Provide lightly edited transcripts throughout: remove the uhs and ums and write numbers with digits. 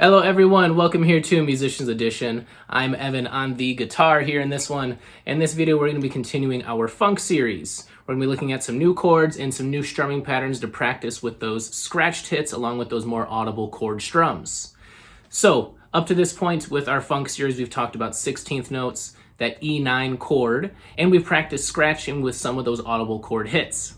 Hello everyone, welcome here to Musicians Edition. I'm Evan on the guitar here in this one. In this video we're going to be continuing our funk series. We're going to be looking at some new chords and some new strumming patterns to practice with those scratched hits along with those more audible chord strums. So, up to this point with our funk series we've talked about 16th notes, that E9 chord, and we've practiced scratching with some of those audible chord hits.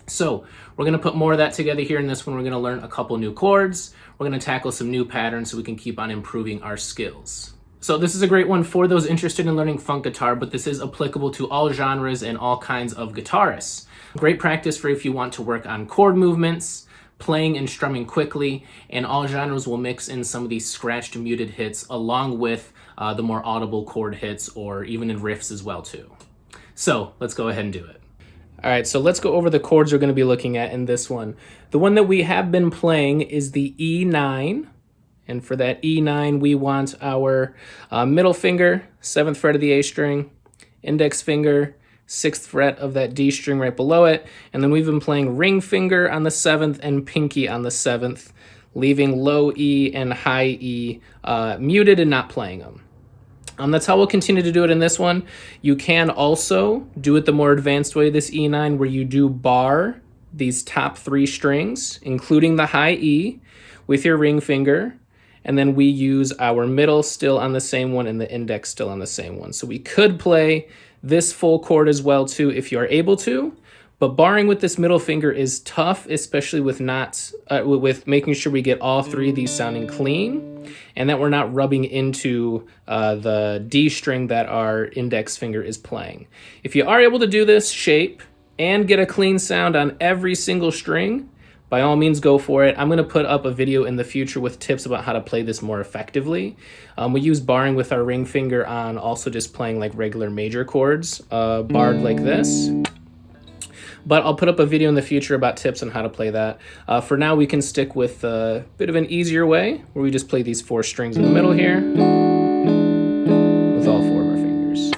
So we're going to put more of that together here in this one. We're going to learn a couple new chords. We're going to tackle some new patterns so we can keep on improving our skills. So this is a great one for those interested in learning funk guitar, but this is applicable to all genres and all kinds of guitarists. Great practice for if you want to work on chord movements, playing and strumming quickly, and all genres will mix in some of these scratched muted hits along with the more audible chord hits or even in riffs as well too. So let's go ahead and do it. All right, so let's go over the chords we're going to be looking at in this one. The one that we have been playing is the E9. And for that E9, we want our middle finger, 7th fret of the A string, index finger, 6th fret of that D string right below it. And then we've been playing ring finger on the 7th and pinky on the 7th, leaving low E and high E muted and not playing them. That's how we'll continue to do it in this one. You can also do it the more advanced way, this E9, where you do bar these top 3 strings, including the high E, with your ring finger, and then we use our middle still on the same one and the index still on the same one. So we could play this full chord as well too if you are able to, but barring with this middle finger is tough, especially with with making sure we get all 3 of these sounding clean and that we're not rubbing into the D string that our index finger is playing. If you are able to do this shape and get a clean sound on every single string, by all means go for it. I'm going to put up a video in the future with tips about how to play this more effectively. We use barring with our ring finger on also just playing like regular major chords, barred like this. But I'll put up a video in the future about tips on how to play that. For now, we can stick with a bit of an easier way, where we just play these 4 strings in the middle here with all 4 of our fingers.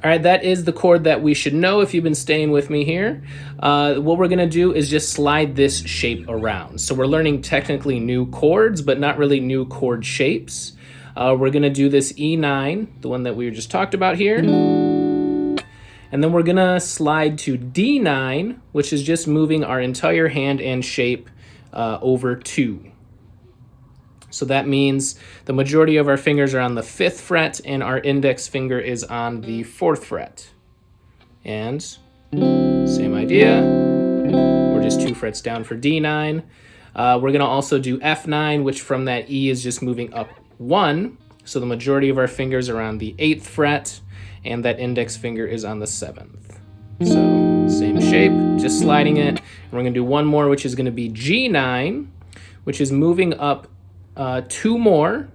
All right, that is the chord that we should know if you've been staying with me here. What we're gonna do is just slide this shape around. So we're learning technically new chords, but not really new chord shapes. We're gonna do this E9, the one that we just talked about here. And then we're gonna slide to D9, which is just moving our entire hand and shape over 2. So that means the majority of our fingers are on the 5th fret and our index finger is on the 4th fret. And same idea, we're just 2 frets down for D9. We're gonna also do F9, which from that E is just moving up 1. So the majority of our fingers are on the 8th fret and that index finger is on the 7th. So same shape, just sliding it. And we're gonna do one more, which is gonna be G9, which is moving up 2 more.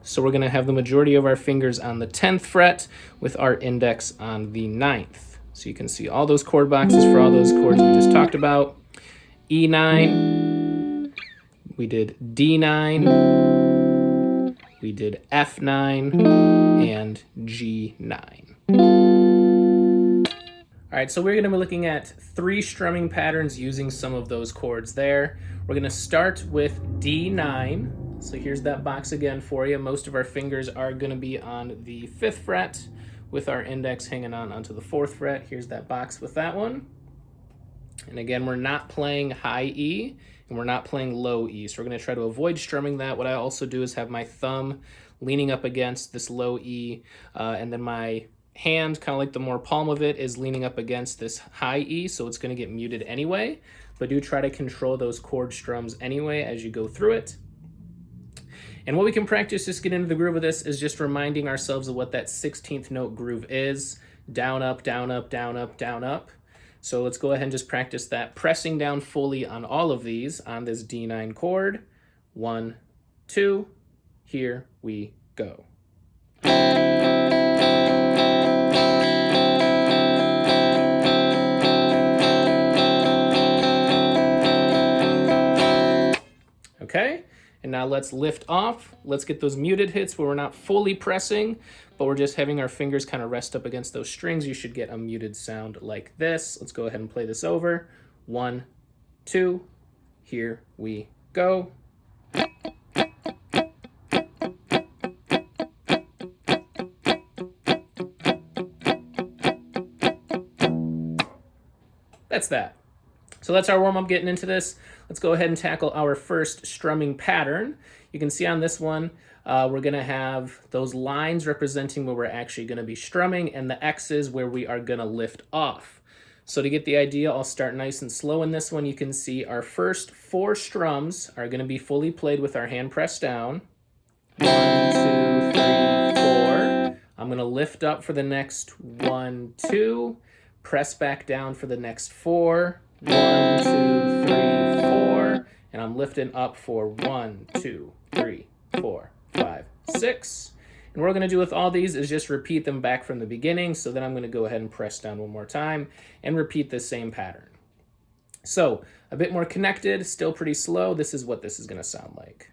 So we're gonna have the majority of our fingers on the 10th fret with our index on the 9th. So you can see all those chord boxes for all those chords we just talked about. E9, we did D9, we did F9, and G9. All right, so we're going to be looking at 3 strumming patterns using some of those chords there. We're going to start with D9. So here's that box again for you. Most of our fingers are going to be on the 5th fret with our index hanging on onto the 4th fret. Here's that box with that one. And again, we're not playing high E and we're not playing low E. So we're going to try to avoid strumming that. What I also do is have my thumb leaning up against this low E, and then my hand, kind of like the more palm of it, is leaning up against this high E, so it's going to get muted anyway, but do try to control those chord strums anyway as you go through it. And what we can practice, just get into the groove of this, is just reminding ourselves of what that 16th note groove is. Down, up, down, up, down, up, down, up. So let's go ahead and just practice that, pressing down fully on all of these on this D9 chord. 1, 2, here we go. Okay, and now let's lift off. Let's get those muted hits where we're not fully pressing, but we're just having our fingers kind of rest up against those strings. You should get a muted sound like this. Let's go ahead and play this over. 1, 2, here we go. that's that. So that's our warm-up getting into this. Let's go ahead and tackle our first strumming pattern. You can see on this one, we're gonna have those lines representing where we're actually gonna be strumming and the X's where we are gonna lift off. So to get the idea, I'll start nice and slow in this one. You can see our first 4 strums are gonna be fully played with our hand pressed down. 1, 2, 3, 4. I'm gonna lift up for the next 1, 2, press back down for the next 4. 1, 2, 3, 4, and I'm lifting up for 1, 2, 3, 4, 5, 6. And what we're going to do with all these is just repeat them back from the beginning. So then I'm going to go ahead and press down one more time and repeat the same pattern. So a bit more connected, still pretty slow. This is what this is going to sound like.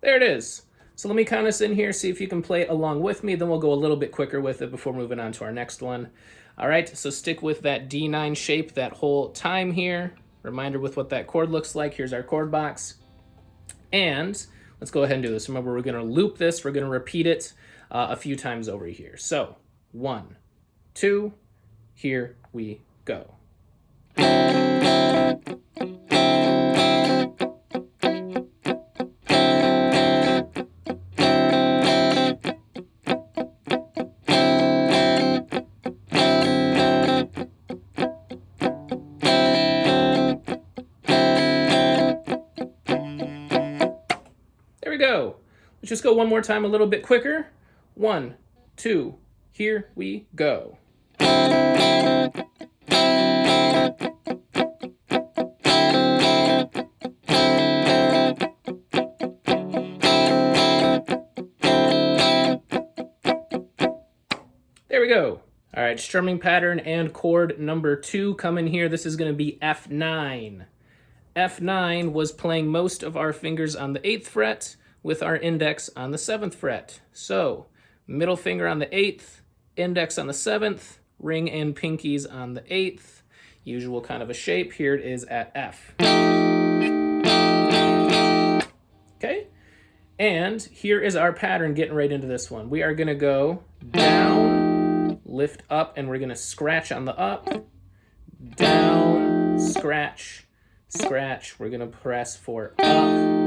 There it is. So let me count us in here, see if you can play it along with me, then we'll go a little bit quicker with it before moving on to our next one. All right, so stick with that D9 shape that whole time here. Reminder with what that chord looks like. Here's our chord box. And let's go ahead and do this. Remember, we're gonna loop this, we're gonna repeat it a few times over here. So 1, 2, here we go. Go. Let's just go one more time a little bit quicker. 1, 2, here we go. There we go. All right, strumming pattern and chord number 2 coming here. This is going to be F9. F9 was playing most of our fingers on the 8th fret, with our index on the 7th fret. So middle finger on the 8th, index on the 7th, ring and pinkies on the 8th. Usual kind of a shape. Here it is at F. Okay, and here is our pattern getting right into this one. We are gonna go down, lift up, and we're gonna scratch on the up, down, scratch, scratch. We're gonna press for up,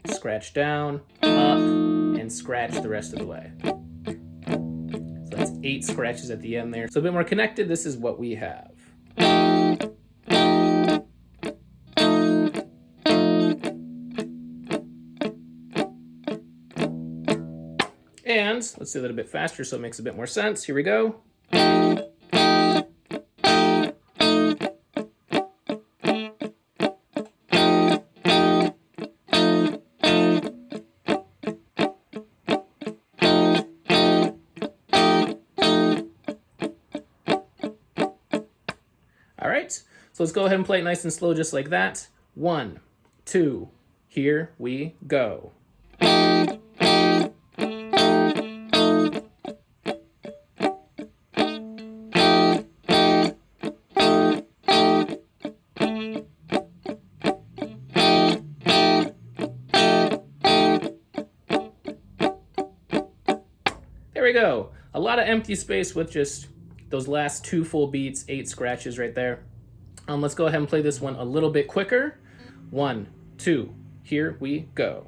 scratch down, up, and scratch the rest of the way. So that's 8 scratches at the end there. So a bit more connected, this is what we have. And let's do that a bit faster so it makes a bit more sense. Here we go. All right, so let's go ahead and play it nice and slow just like that. 1, 2, here we go. There we go. A lot of empty space with just those last 2 full beats, 8 scratches right there. Let's go ahead and play this one a little bit quicker. 1, 2, here we go.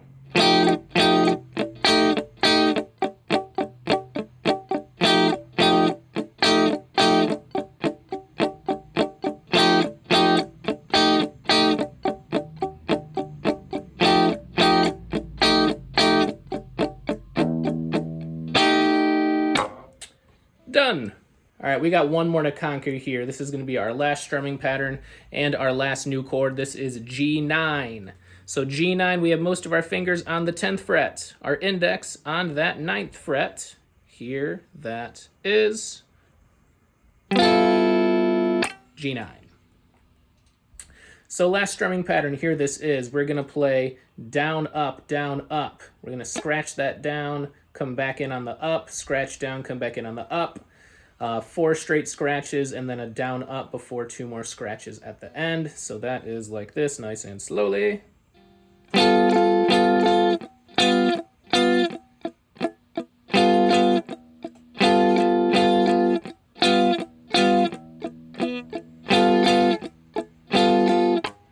Done. All right, we got one more to conquer here. This is going to be our last strumming pattern and our last new chord. This is G9. So G9, we have most of our fingers on the 10th fret, our index on that 9th fret. Here that is G9. So last strumming pattern, here this is. We're going to play down, up, down, up. We're going to scratch that down, come back in on the up, scratch down, come back in on the up. 4 straight scratches and then a down up before 2 more scratches at the end. So that is like this, nice and slowly.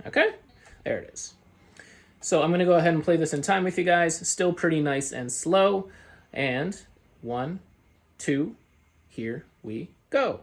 Okay, there it is. So I'm going to go ahead and play this in time with you guys. Still pretty nice and slow. And 1, 2, here we go.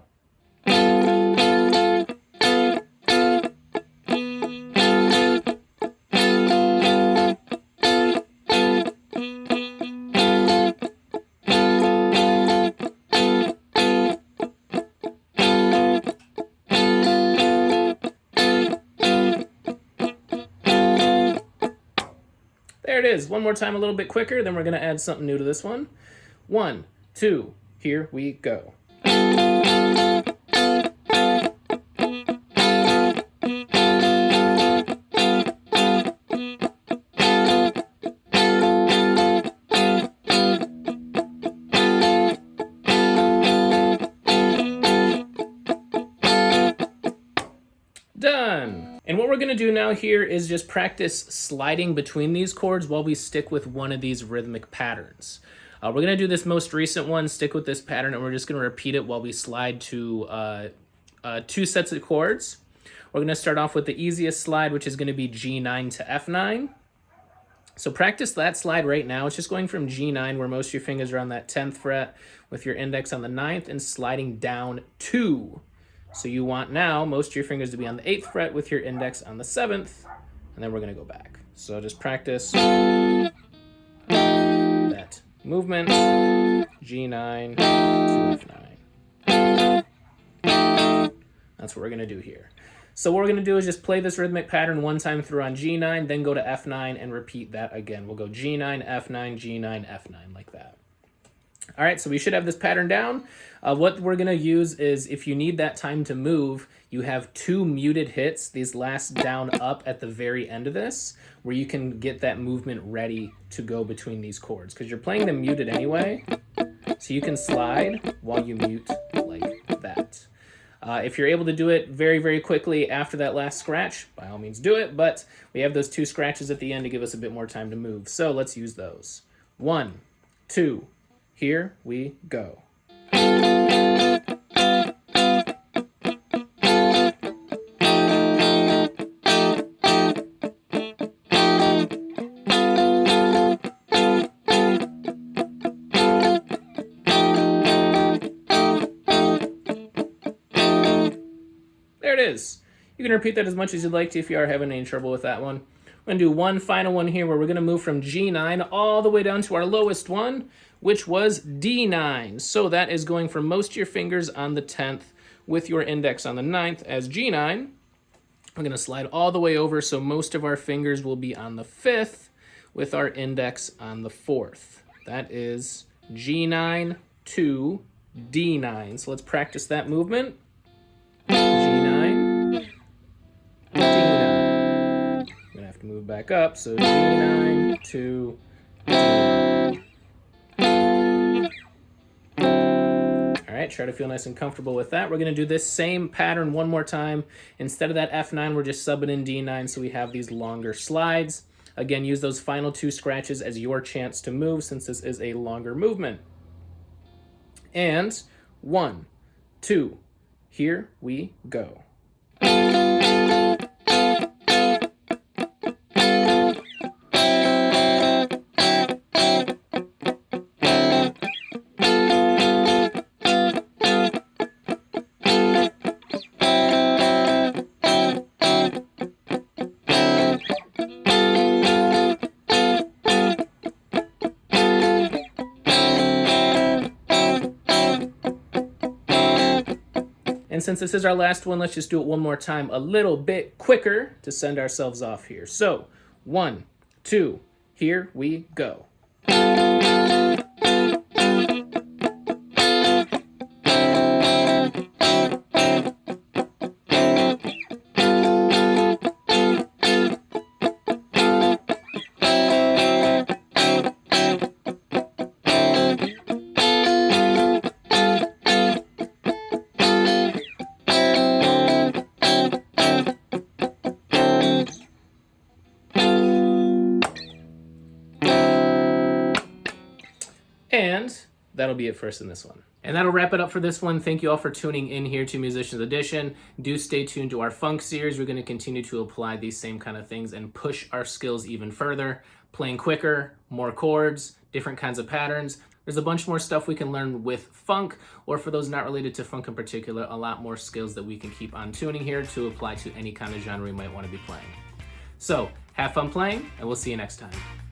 There it is. One more time, a little bit quicker, then we're going to add something new to this one. 1, 2, here we go. Done. And what we're going to do now here is just practice sliding between these chords while we stick with one of these rhythmic patterns. We're going to do this most recent one, stick with this pattern, and we're just going to repeat it while we slide to 2 sets of chords. We're going to start off with the easiest slide, which is going to be G9 to F9. So practice that slide right now. It's just going from G9, where most of your fingers are on that 10th fret, with your index on the 9th, and sliding down 2. So you want now most of your fingers to be on the 8th fret with your index on the 7th, and then we're going to go back. So just practice that movement, G9 to F9. That's what we're going to do here. So what we're going to do is just play this rhythmic pattern one time through on G9, then go to F9 and repeat that again. We'll go G9, F9, G9, F9 like that. All right, so we should have this pattern down. What we're going to use is, if you need that time to move, you have 2 muted hits, these last down up at the very end of this, where you can get that movement ready to go between these chords, because you're playing them muted anyway, so you can slide while you mute like that. If you're able to do it very, very quickly after that last scratch, by all means do it, but we have those 2 scratches at the end to give us a bit more time to move, so let's use those. 1, 2, here we go. There it is. You can repeat that as much as you'd like to if you are having any trouble with that one. We're going to do one final one here where we're going to move from G9 all the way down to our lowest one, which was D9. So that is going from most of your fingers on the 10th with your index on the 9th as G9. We're going to slide all the way over, so most of our fingers will be on the 5th with our index on the 4th. That is G9 to D9. So let's practice that movement. G9, D9. I'm going to have to move back up, so G9 to D9. Alright, try to feel nice and comfortable with that. We're going to do this same pattern one more time. Instead of that F9, we're just subbing in D9, so we have these longer slides. Again, use those final 2 scratches as your chance to move, since this is a longer movement. And 1, 2, here we go. And since this is our last one, let's just do it one more time a little bit quicker to send ourselves off here. So 1, 2, here we go. And that'll be it for us in this one. And that'll wrap it up for this one. Thank you all for tuning in here to Musicians Edition. Do stay tuned to our funk series. We're going to continue to apply these same kind of things and push our skills even further, playing quicker, more chords, different kinds of patterns. There's a bunch more stuff we can learn with funk, or for those not related to funk in particular, a lot more skills that we can keep on tuning here to apply to any kind of genre we might want to be playing. So have fun playing, and we'll see you next time.